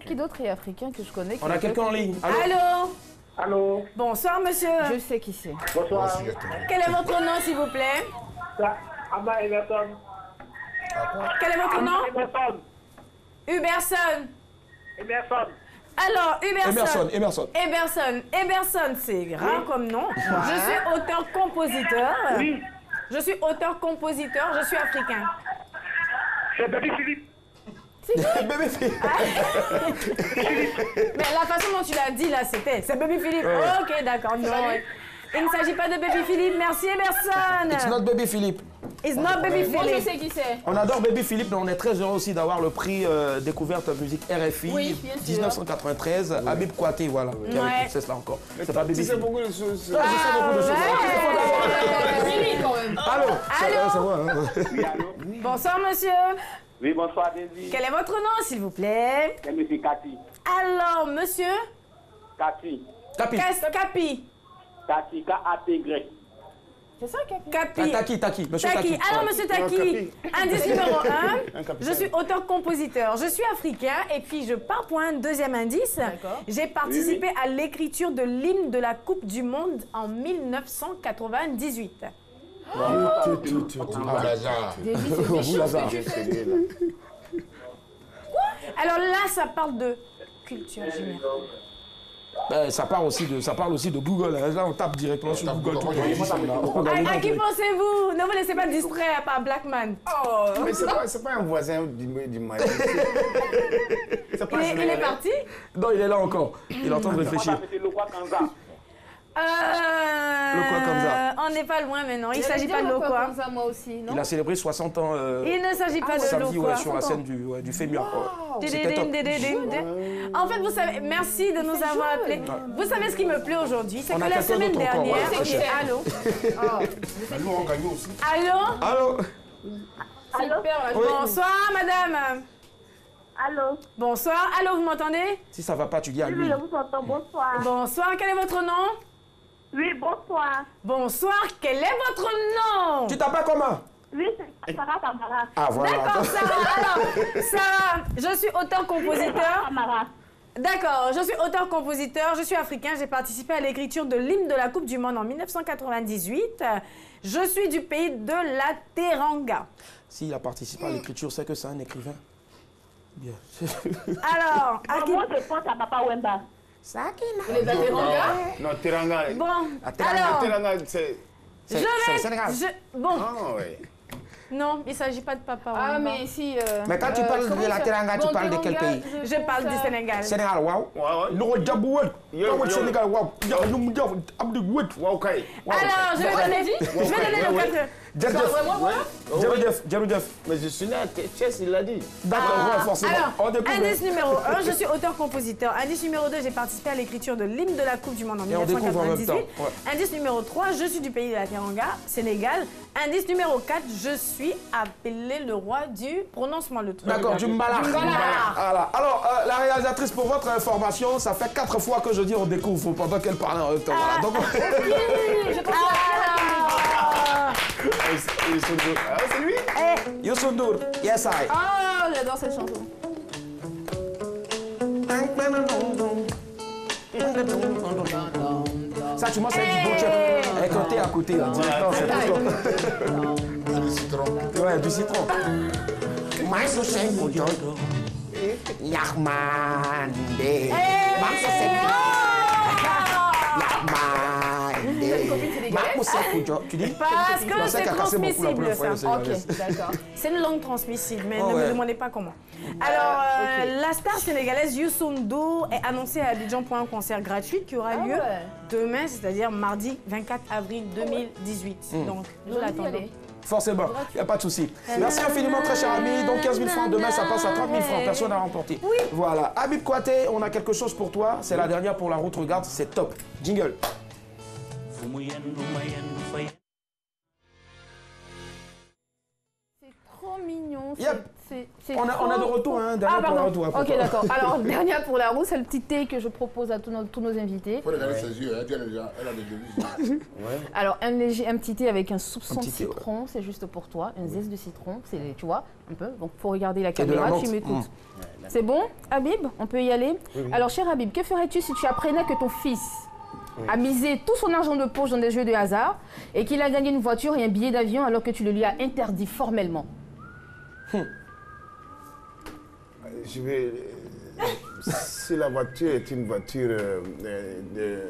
Qui d'autre est africain que je connais? On a quelqu'un en ligne. Allô? Allô? Allô? Bonsoir, monsieur. Je sais qui c'est. Bonsoir. Quel est votre nom, s'il vous plaît? Abba Everton. Quel est votre nom? Emerson. Huberson. Emerson. Alors, Huberson. Emerson, c'est rare comme nom. Je suis auteur-compositeur. Oui. Je suis auteur-compositeur, je suis africain. C'est Baby Philippe. Bébé Philippe. Mais la façon dont tu l'as dit là, c'est Baby Philippe. Ok, d'accord. Non, il ne s'agit pas de Baby Philippe. Merci, Emerson. It's not Baby Philippe. It's not Baby Moi, je Philippe. sais qui c'est. On adore Baby Philippe, mais on est très heureux aussi d'avoir le prix découverte musique RFI Oui, bien sûr. 1993. Habib Kouaté, voilà. Qui a Ouais. c'est cela encore. C'est pas Baby Tu sais Philippe. beaucoup de choses. Ah, je sais beaucoup de choses. Billy quand même. Allô? C'est moi. Hein. Oui, allô? Bonsoir, monsieur. Oui, bonsoir, Daisy. Quel est votre nom, s'il vous plaît? C'est monsieur Cathy. Alors, monsieur Cathy. Tapi. Capi. Cathy, K-A-T-Y. C'est ça, Capi? Capi. Taki. Monsieur Taki. Taki. Alors, monsieur Taki, indice numéro 1, Un capitaine. je suis auteur-compositeur, je suis africain et puis je pars pour un deuxième indice. D'accord. J'ai participé à l'écriture de l'hymne de la Coupe du Monde en 1998. Lazare. Vous, Lazare. Alors là, ça parle de culture générale. Ben, ça parle aussi de Google. Hein. Là, on tape directement sur Google. Tout À qui pensez-vous? Ne vous laissez pas distraire par Blackman. Mais c'est pas un voisin du Mali. Il est parti? Non, il est là encore. Il est en train de réfléchir. C'est le roi Kanza. Lokwa On n'est pas loin maintenant. Il ne s'agit pas de Lokwa. Comme ça, moi aussi, non? Il a célébré 60 ans Il ne s'agit pas de samedi Lokwa. sur la scène du FEMUA. C'était top. En fait, vous savez, merci de nous avoir appelés. Vous savez ce qui me plaît aujourd'hui, c'est On que a la quelqu'un semaine d'autre encore, dernière, ouais, c'est allô, Nous, on gagne aussi. allô, Allô? C'est hyper la Oui. bonsoir madame. Allô? Bonsoir, allô, vous m'entendez? Si ça va pas, tu dis à lui. Oui, je vous entends. Bonsoir. Bonsoir, quel est votre nom? Oui, bonsoir. Bonsoir, quel est votre nom? Tu t'appelles comment? Oui, c'est Sarah Tamara. Ah, voilà. D'accord, Sarah. Alors, Sarah, je suis auteur-compositeur. D'accord, je suis auteur-compositeur, je suis africain, j'ai participé à l'écriture de l'hymne de la Coupe du Monde en 1998. Je suis du pays de la Teranga. S'il a participé à l'écriture, c'est que c'est un écrivain. Bien. Alors, moi je pense à Papa Wemba. Il est de la Teranga? Non, Teranga. Bon, alors... Teranga, c'est le Sénégal. Bon. Ah, ouais. Non, il ne s'agit pas de Papa Wemba. Ah, mais si... Mais quand tu parles de la Teranga, tu parles de quel pays? Je parle du Sénégal. Sénégal, waouh. Sénégal, waouh. Alors, je vais donner le cadre. Mais je suis là, Chess, il l'a dit. D'accord, forcément. Alors, indice numéro 1, je suis auteur-compositeur. Indice numéro 2, j'ai participé à l'écriture de l'hymne de la Coupe du Monde en 1998. Indice numéro 3, je suis du pays de la Teranga, Sénégal. Indice numéro 4, je suis appelé le roi du prononcement le truc. D'accord, du Mbalar. Voilà. Alors, la réalisatrice, pour votre information, ça fait 4 fois que je dis on découvre pendant qu'elle parle en même temps. Voilà. Donc, je pense c'est lui? Youssou N'Dour, yes I. Ah, j'adore cette chanson. Ça, tu vois, c'est du bon chef. Avec un thé à côté, directement, c'est du citron. Ouais, du citron. Tu dis? Parce que c'est transmissible, ça. Ok, d'accord. C'est une langue transmissible, mais ne me demandez pas comment. Alors, la star sénégalaise Youssou N'Dour est annoncée à Abidjan pour un concert gratuit qui aura lieu demain, c'est-à-dire mardi 24 avril 2018. Donc, nous l'attendons. Forcément, il n'y a pas de souci. Merci infiniment, très cher ami. Donc 15 000 francs, demain, ça passe à 30 000 francs. Personne n'a remporté. Oui. Voilà. Habib Kouyaté, on a quelque chose pour toi. C'est la dernière pour la route. Regarde, c'est top. Jingle. C'est trop mignon. Yep. C'est on a de retour, hein. Dernière pour la retour. Ok, d'accord. Alors, dernière pour la roue, c'est le petit thé que je propose à tous nos invités. Il faut regarder ses yeux, elle a des devises. Alors, un petit thé avec un soupçon de citron, c'est juste pour toi. Un zeste de citron, tu vois, un peu. Donc, il faut regarder la caméra, tu m'écoutes. C'est bon, Habib? On peut y aller? Alors, cher Habib, que ferais-tu si tu apprenais que ton fils a misé tout son argent de poche dans des jeux de hasard et qu'il a gagné une voiture et un billet d'avion alors que tu le lui as interdit formellement? Je vais... si la voiture est une voiture de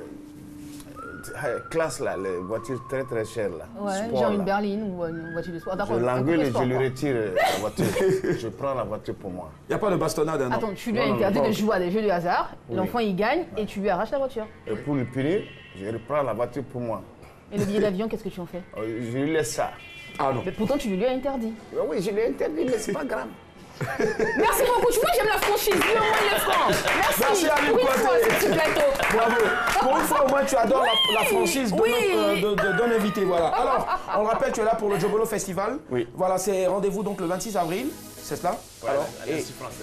classe, là, les voitures très très chères, là. Ouais, sport, genre là. une berline ou une voiture de sport. Je l'engueule et je lui retire la voiture. Je prends la voiture pour moi. Il n'y a pas de bastonnade, non? Attends, tu lui as interdit de jouer à des jeux de hasard, l'enfant il gagne et tu lui arraches la voiture. Et pour le punir, je reprends la voiture pour moi. Et le billet d'avion, qu'est-ce que tu en fais? Je lui laisse ça. Ah non. Mais pourtant tu lui as interdit. Oui, je lui ai interdit, mais c'est pas grave. Merci beaucoup. Tu vois, j'aime la franchise. Dis-moi les francs. Merci. Habib Kouyaté. Bravo. Pour une fois, au moins, tu adores la franchise d'un invité. Voilà. Alors, on le rappelle, tu es là pour le Jobolo Festival. Oui. Voilà, c'est rendez-vous donc le 26 avril. C'est cela? Alors,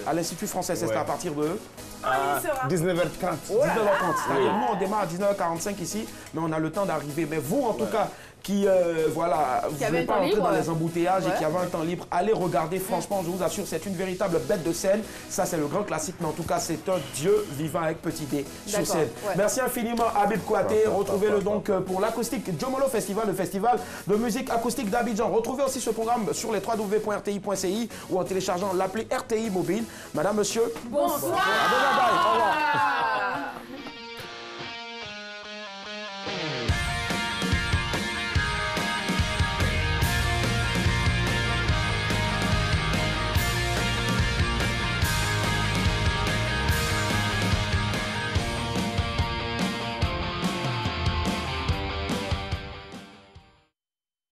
à l'Institut français, c'est cela à partir de 19h30. 19h30. Nous, on démarre à 19h45 ici, mais on a le temps d'arriver. Mais vous, en tout cas, qui vous n'êtes pas entré dans les embouteillages et qui avait un temps libre, allez regarder. Franchement, je vous assure, c'est une véritable bête de scène. Ça, c'est le grand classique, mais en tout cas, c'est un dieu vivant avec petit D sur scène. Merci infiniment, Habib Kouyaté. Retrouvez-le donc pour l'acoustique Jomolo Festival, le festival de musique acoustique d'Abidjan. Retrouvez aussi ce programme sur les www.rti.ci ou en téléchargeant l'appli RTI mobile. Madame, monsieur, bonsoir. Au revoir.